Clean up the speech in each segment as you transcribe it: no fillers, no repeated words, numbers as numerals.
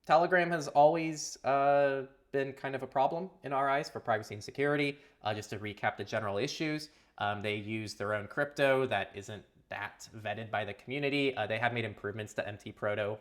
Telegram has always been kind of a problem in our eyes for privacy and security. Just to recap the general issues, they use their own crypto that isn't that vetted by the community. They have made improvements to MT Proto.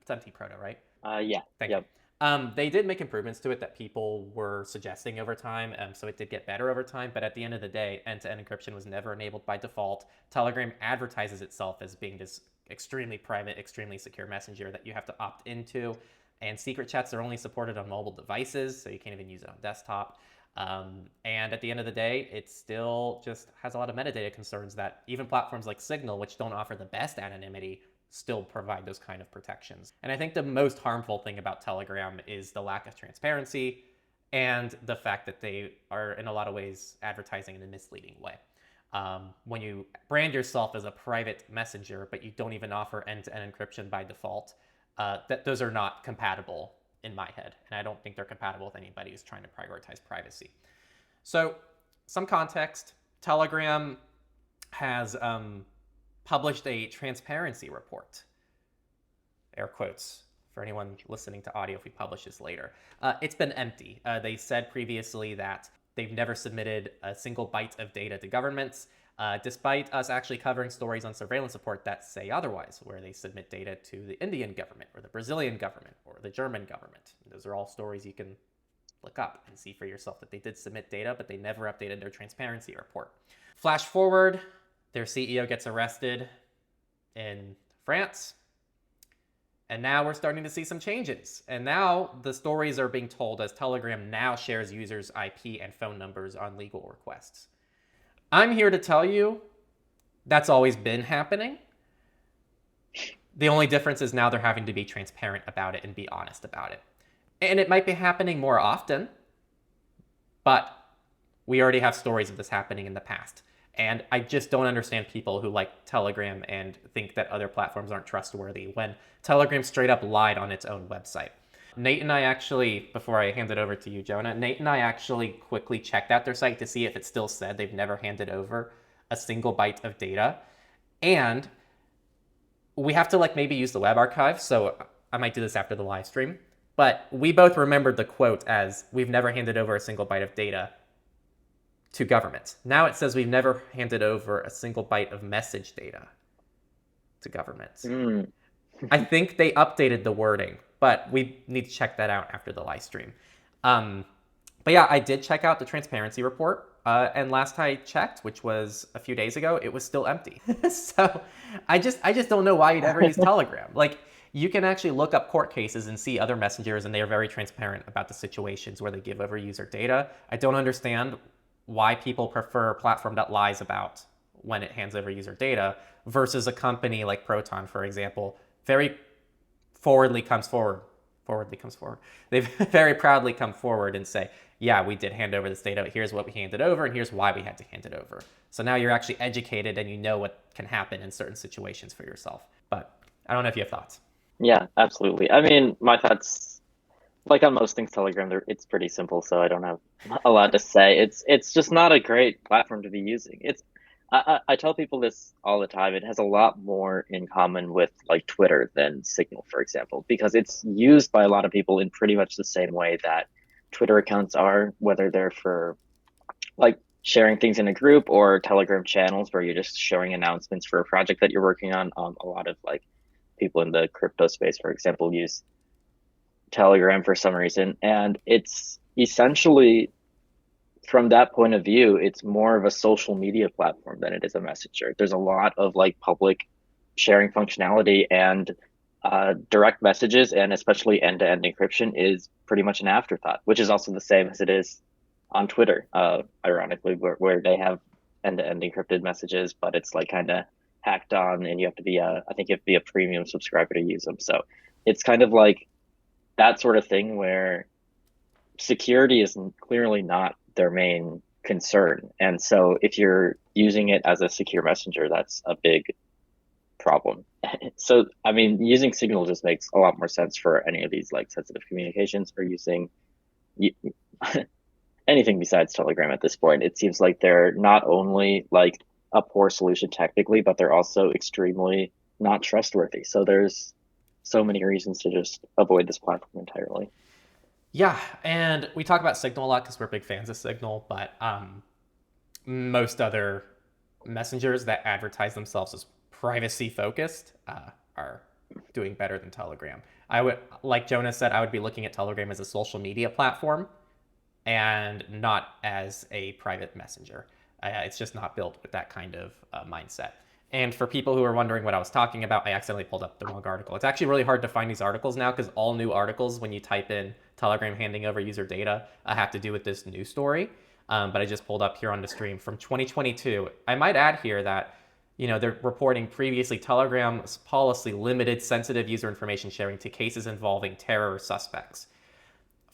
It's MT Proto, right? Yeah. Thank you. Yep. They did make improvements to it that people were suggesting over time, so it did get better over time. But at the end of the day, end-to-end encryption was never enabled by default. Telegram advertises itself as being this extremely private, extremely secure messenger that you have to opt into. And secret chats are only supported on mobile devices, so you can't even use it on desktop. And at the end of the day, it still just has a lot of metadata concerns that even platforms like Signal, which don't offer the best anonymity, still provide those kind of protections. And I think the most harmful thing about Telegram is the lack of transparency and the fact that they are in a lot of ways advertising in a misleading way. When you brand yourself as a private messenger, but you don't even offer end-to-end encryption by default, that those are not compatible in my head. And I don't think they're compatible with anybody who's trying to prioritize privacy. So some context, Telegram has published a transparency report, air quotes for anyone listening to audio if we publish this later. It's been empty. They said previously that they've never submitted a single byte of data to governments, despite us actually covering stories on surveillance support that say otherwise, where they submit data to the Indian government or the Brazilian government or the German government. Those are all stories you can look up and see for yourself that they did submit data, but they never updated their transparency report. Flash forward, their CEO gets arrested in France. And now we're starting to see some changes. And now the stories are being told as Telegram now shares users' IP and phone numbers on legal requests. I'm here to tell you that's always been happening. The only difference is now they're having to be transparent about it and be honest about it. And it might be happening more often, but we already have stories of this happening in the past. And I just don't understand people who like Telegram and think that other platforms aren't trustworthy when Telegram straight up lied on its own website. Nate and I actually, before I hand it over to you, Jonah, Nate and I actually quickly checked out their site to see if it still said they've never handed over a single byte of data. And we have to maybe use the web archive, so I might do this after the live stream. But we both remembered the quote as, "We've never handed over a single byte of data to government." Now it says we've never handed over a single byte of message data to government. Mm. I think they updated the wording, but we need to check that out after the live stream. But yeah, I did check out the transparency report. And last I checked, which was a few days ago, it was still empty. So I just don't know why you'd ever use Telegram. You can actually look up court cases and see other messengers, and they are very transparent about the situations where they give over user data. I don't understand why people prefer a platform that lies about when it hands over user data versus a company like Proton, for example, very forwardly comes forward. They very proudly come forward and say, yeah, we did hand over this data. Here's what we handed over, and here's why we had to hand it over. So now you're actually educated and you know what can happen in certain situations for yourself. But I don't know if you have thoughts. Yeah, absolutely. I mean, my thoughts, like on most things Telegram, it's pretty simple, so I don't have a lot to say. It's just not a great platform to be using. I tell people this all the time. It has a lot more in common with like Twitter than Signal, for example, because it's used by a lot of people in pretty much the same way that Twitter accounts are, whether they're for like sharing things in a group or Telegram channels where you're just showing announcements for a project that you're working on. A lot of like people in the crypto space, for example, use Telegram for some reason, and it's essentially, from that point of view, it's more of a social media platform than it is a messenger. There's a lot of like public sharing functionality, and direct messages and especially end-to-end encryption is pretty much an afterthought, which is also the same as it is on Twitter, ironically, where they have end-to-end encrypted messages, but it's like kind of hacked on, and you have to be I think you have to be a premium subscriber to use them. So it's kind of like that sort of thing where security is clearly not their main concern. And so if you're using it as a secure messenger, that's a big problem. So, I mean, using Signal just makes a lot more sense for any of these like sensitive communications, or using anything besides Telegram at this point. It seems like they're not only like a poor solution technically, but they're also extremely not trustworthy. So there's so many reasons to just avoid this platform entirely. Yeah, and we talk about Signal a lot because we're big fans of Signal, but most other messengers that advertise themselves as privacy focused are doing better than Telegram. I would, like Jonas said, I would be looking at Telegram as a social media platform and not as a private messenger. It's just not built with that kind of mindset. And for people who are wondering what I was talking about, I accidentally pulled up the wrong article. It's actually really hard to find these articles now because all new articles, when you type in Telegram handing over user data, have to do with this news story. But I just pulled up here on the stream from 2022. I might add here that they're reporting previously Telegram's policy limited sensitive user information sharing to cases involving terror suspects.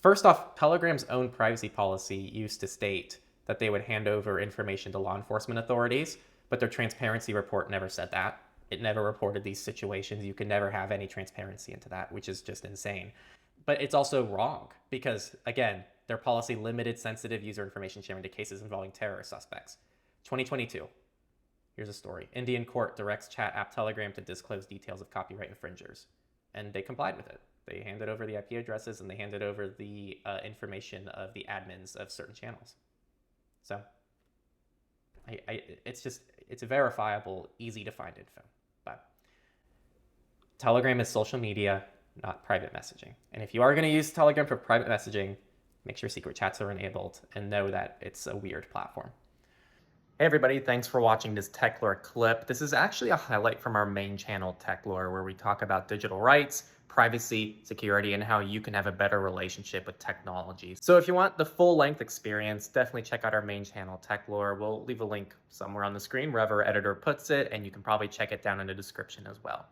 First off, Telegram's own privacy policy used to state that they would hand over information to law enforcement authorities, but their transparency report never said that. It never reported these situations. You can never have any transparency into that, which is just insane. But it's also wrong because, again, their policy limited sensitive user information sharing to cases involving terror suspects. 2022. Here's a story. Indian court directs chat app Telegram to disclose details of copyright infringers. And they complied with it. They handed over the IP addresses and they handed over the information of the admins of certain channels. So it's a verifiable, easy to find info. But Telegram is social media, not private messaging. And if you are going to use Telegram for private messaging, make sure secret chats are enabled and know that it's a weird platform. Hey everybody, thanks for watching this Techlore clip. This is actually a highlight from our main channel, Techlore, where we talk about digital rights, privacy, security, and how you can have a better relationship with technology. So if you want the full-length experience, definitely check out our main channel, Techlore. We'll leave a link somewhere on the screen, wherever our editor puts it, and you can probably check it down in the description as well.